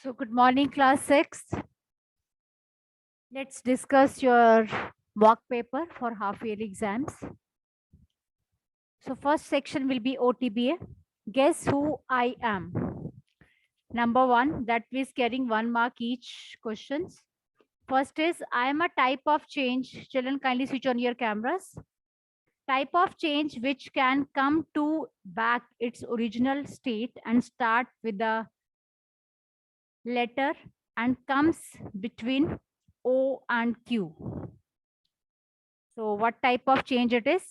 So good morning, class 6. Let's discuss your mock paper for half-yearly exams. So first section will be OTBA. Guess who I am? Number 1, that is carrying 1 mark each questions. First is, I am a type of change. Children, kindly switch on your cameras. Type of change which can come to back its original state and start with the letter and comes between O and Q. So what type of change it is?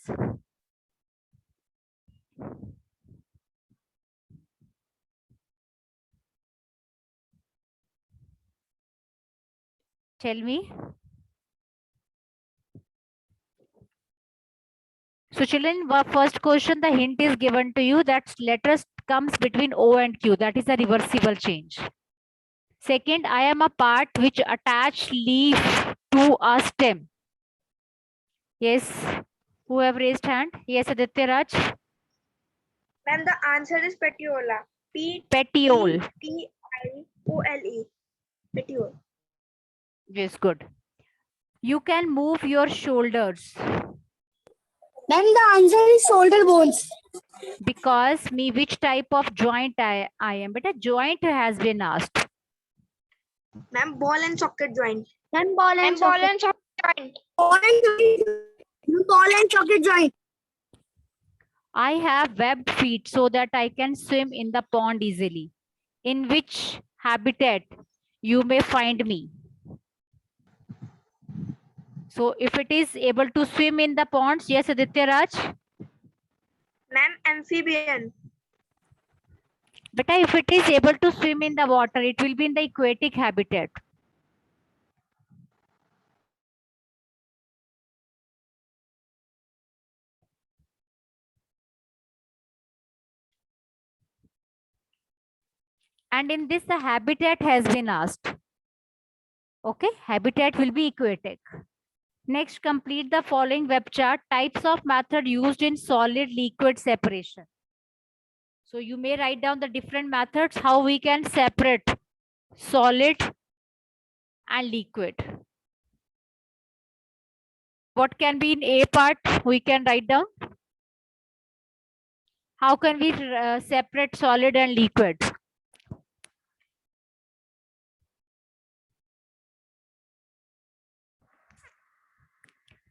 Tell me. So children, first question, the hint is given to you that letters comes between O and Q. That is a reversible change. Second, I am a part which attach leaf to a stem. Yes. Who have raised hand? Yes, Aditya Raj. Ma'am, the answer is petiola. Petiole. P-T-I-O-L-E. Petiole. Yes, good. You can move your shoulders. Then the answer is shoulder bones. Because which type of joint I am? But a joint has been asked. Ma'am, ball and socket joint. Then ball and socket joint. Ball and socket joint. I have webbed feet so that I can swim in the pond easily. In which habitat you may find me? So if it is able to swim in the ponds, yes, Aditya Raj? Ma'am, amphibian. But if it is able to swim in the water, it will be in the aquatic habitat. And in this, the habitat has been asked. Okay, habitat will be aquatic. Next, complete the following web chart. Types of method used in solid liquid separation. So you may write down the different methods how we can separate solid and liquid. What can be in A part? We can write down. How can we separate solid and liquid?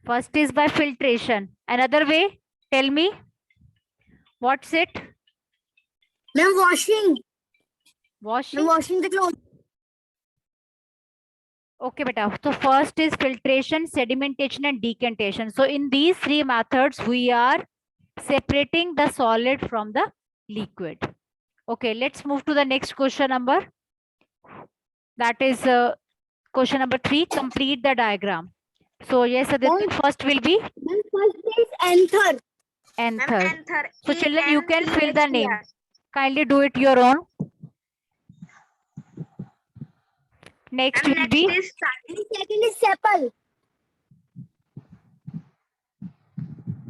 First is by filtration. Another way, tell me. What's it? Ma'am, washing. Washing. Washing the clothes. Okay, beta. So first is filtration, sedimentation, and decantation. So in these 3 methods, we are separating the solid from the liquid. Okay, let's move to the next question number. That is question number 3. Complete the diagram. So yes, Aditya, first will be? First is anther. Anther. So children, you can fill the name. Kindly do it your own. Next will be? Second is sepal.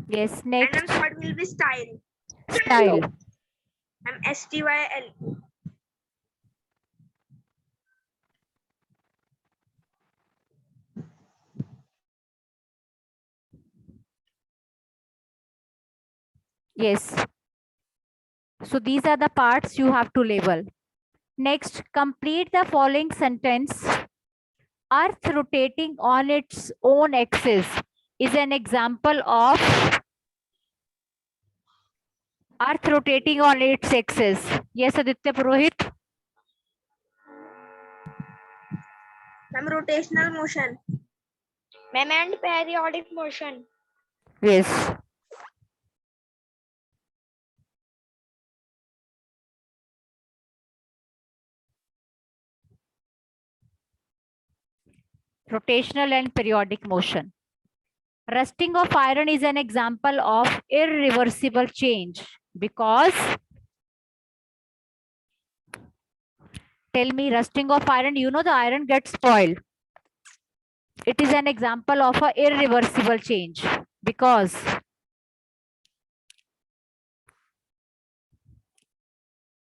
Yes, next. And third will be style. Style. I'm S-T-Y-L. Yes. So these are the parts you have to label. Next, complete the following sentence. Earth rotating on its own axis is an example of Earth rotating on its axis. Yes, Aditya Purohit. Ma'am, rotational motion. Ma'am, and periodic motion. Yes. Rotational and periodic motion. Rusting of iron is an example of irreversible change because, tell me, rusting of iron, you know the iron gets spoiled. It is an example of an irreversible change because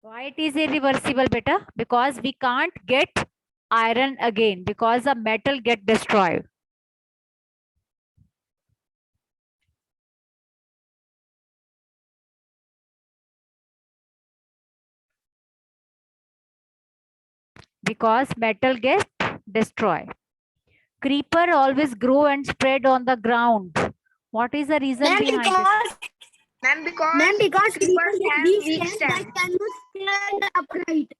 Why it is irreversible, beta? Because we can't get iron again because the metal get destroyed. Because metal gets destroyed. Creeper always grow and spread on the ground. What is the reason Ma'am, behind it? Because creepers have have weak weak stems that stems. cannot stand upright.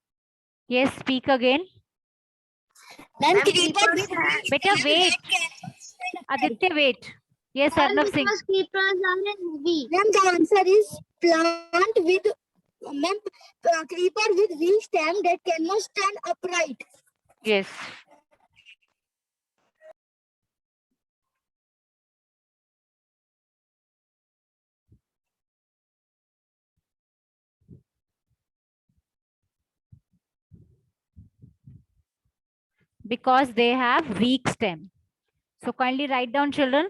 Yes, speak again. Ma'am, Ma'am, creepers creepers with have- weak Beta, stems wait. that cannot stand upright. Aditya, wait. Yes, Arnav Singh. Creepers are heavy. Ma'am, the answer is plant with ma'am, creeper with weak stem that cannot stand upright. Yes. Because they have weak stem. So kindly write down, children.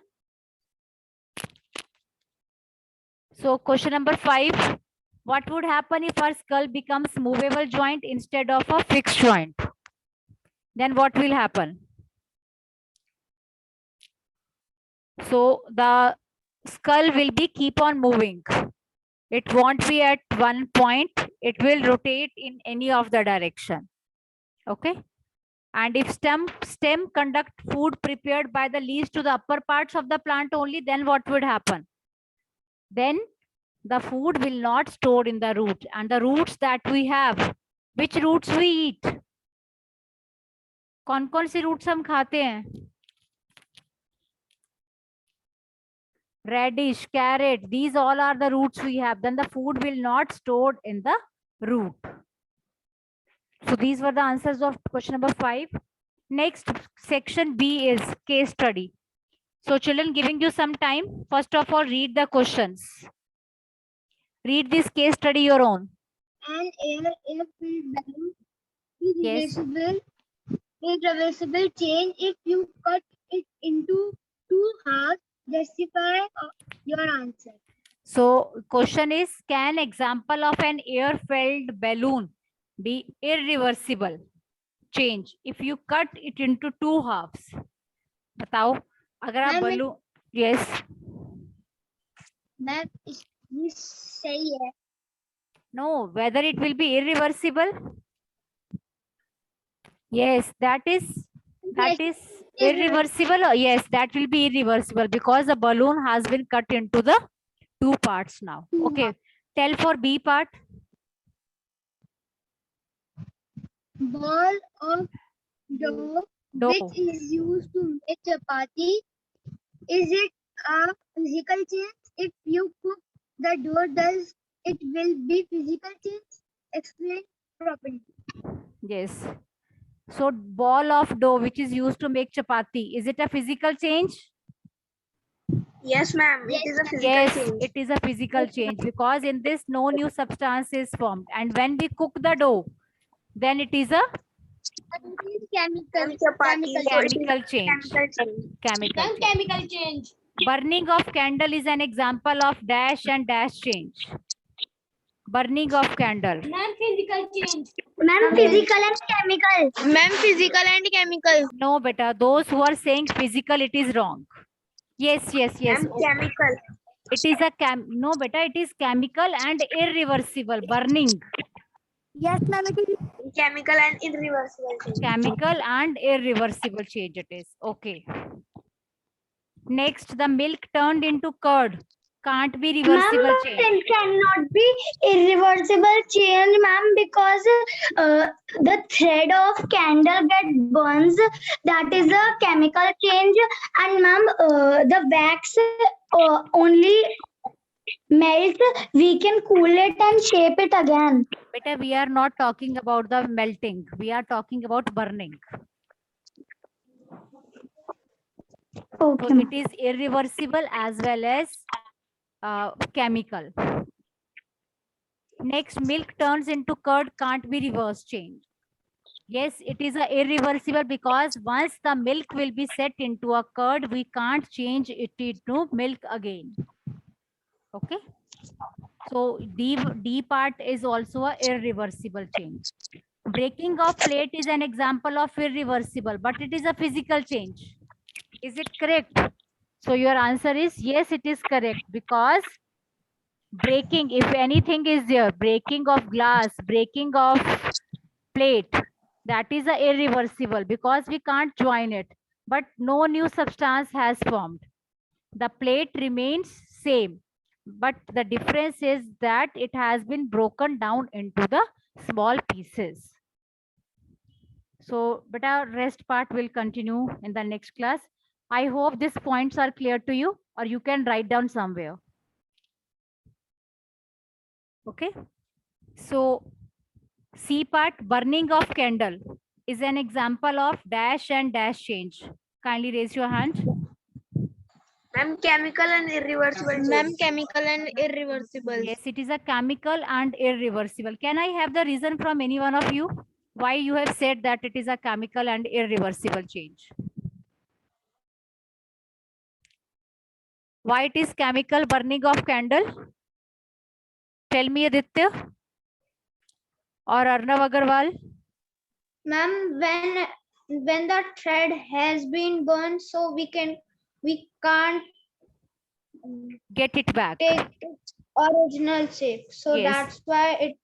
So question number 5. What would happen if our skull becomes movable joint instead of a fixed joint? Then what will happen? So the skull will be keep on moving. It won't be at one point. It will rotate in any of the direction. Okay. And if stem conduct food prepared by the leaves to the upper parts of the plant only, then what would happen? Then the food will not store in the root, and the roots that we have, which roots we eat? कौन से roots हम खाते हैं? Radish, carrot, these all are the roots we have. Then the food will not stored in the root. So these were the answers of question number 5. Next section B is case study. So children, giving you some time. First of all, read the questions. Read this case study your own. An air-filled balloon is Yes. irreversible change if you cut it into two halves. Justify your answer. So question is, can example of an air-filled balloon be irreversible change if you cut it into two halves? बताओ अगर आप Ma'am, balloon, yes, ma'am ये सही है. no, whether it will be irreversible? Yes, that is irreversible. Yes, that will be irreversible because the balloon has been cut into the two parts now. Okay, tell for B part. Ball of dough Dough. which is used to make chapati. Is it a physical change? If you cook the dough, does it will be physical change? Explain properly. Yes. So ball of dough which is used to make chapati, is it a physical change? Yes, ma'am. It is a physical Yes, change. it is a physical change because in this no new substance is formed. And when we cook the dough, then it is a Chemical. Chapati. chemical change. Chemical change. Chemical change. Burning of candle is an example of dash and dash change. Burning of candle. Ma'am, physical change. Ma'am, physical and chemical. Ma'am, physical and chemical. No, beta. Those who are saying physical, it is wrong. Yes, yes, yes. And chemical. It is a no, beta. It is chemical and irreversible. Burning. Yes, ma'am, it is. Chemical and irreversible change. Chemical and irreversible change it is. Okay. Next, the milk turned into curd can't be reversible change. It cannot be irreversible change, ma'am, because the thread of candle get burns. That is a chemical change, and ma'am, the wax only melts. We can cool it and shape it again. Beta, we are not talking about the melting. We are talking about burning. Okay. So it is irreversible as well as chemical. Next, milk turns into curd can't be reverse change. Yes, it is a irreversible because once the milk will be set into a curd, we can't change it into milk again. Okay. So D part is also a irreversible change. Breaking of plate is an example of irreversible, but it is a physical change. Is it correct? So your answer is yes, it is correct, because breaking, if anything is there, breaking of glass, breaking of plate, that is a irreversible because we can't join it, but no new substance has formed. The plate remains same, but the difference is that it has been broken down into the small pieces. So, but our rest part will continue in the next class. I hope these points are clear to you, or you can write down somewhere. Okay. So, C part, burning of candle is an example of dash and dash change. Kindly raise your hand. Ma'am, chemical and irreversible Ma'am, change. chemical and irreversible. Yes, it is a chemical and irreversible. Can I have the reason from any one of you why you have said that it is a chemical and irreversible change? Why it is chemical, burning of candle? Tell me, Aditya or Arnav Agarwal. Ma'am, when the thread has been burned, so we can't Get it back. take its original shape. So Yes. that's why it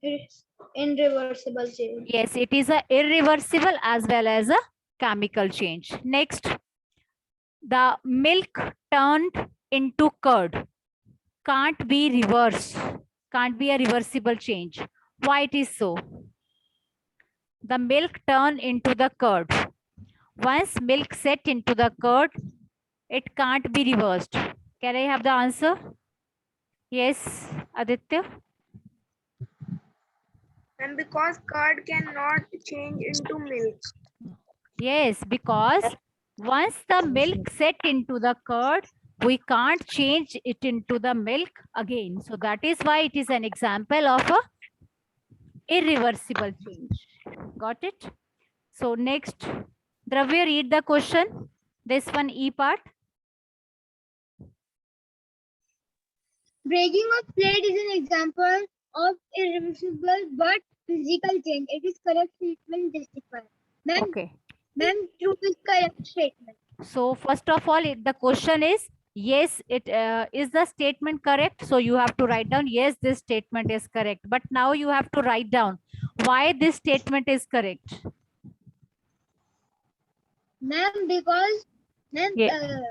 is irreversible change. Yes, it is a irreversible as well as a chemical change. Next, the milk turned into curd can't be reversed, can't be a reversible change. Why it is so? The milk turned into the curd. Once milk set into the curd, it can't be reversed. Can I have the answer? Yes, Aditya? And because curd cannot change into milk. Yes, because once the milk set into the curd, we can't change it into the milk again. So that is why it is an example of a irreversible change. Got it? So next, Dravya, read the question. This one E part. Breaking of plate is an example of irreversible but physical change. It is correct statement justified. Ma'am, Okay. ma'am, true is correct statement. So first of all, the question is, yes, it is the statement correct? So you have to write down, yes, this statement is correct. But now you have to write down why this statement is correct. Ma'am, because ma'am, Yeah.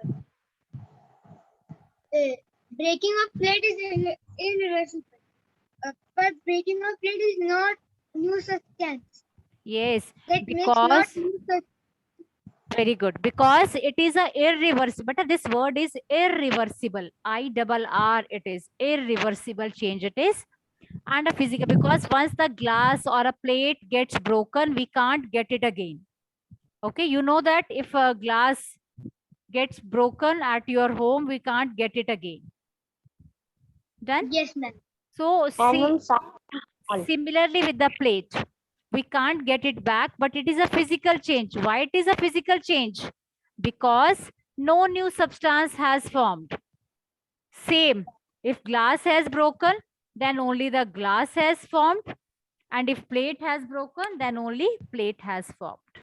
Breaking of plate is irreversible. But breaking of plate is not new substance. Yes, That makes not because new substance. very good, because it is a irreversible, but this word is irreversible. IRR, it is irreversible change. It is, and a physical, because once the glass or a plate gets broken, we can't get it again. Okay, you know that if a glass gets broken at your home, we can't get it again. Done? Yes, ma'am. So see, similarly with the plate, we can't get it back, but it is a physical change. Why it is a physical change? Because no new substance has formed. Same, if glass has broken, then only the glass has formed. And if plate has broken, then only plate has formed.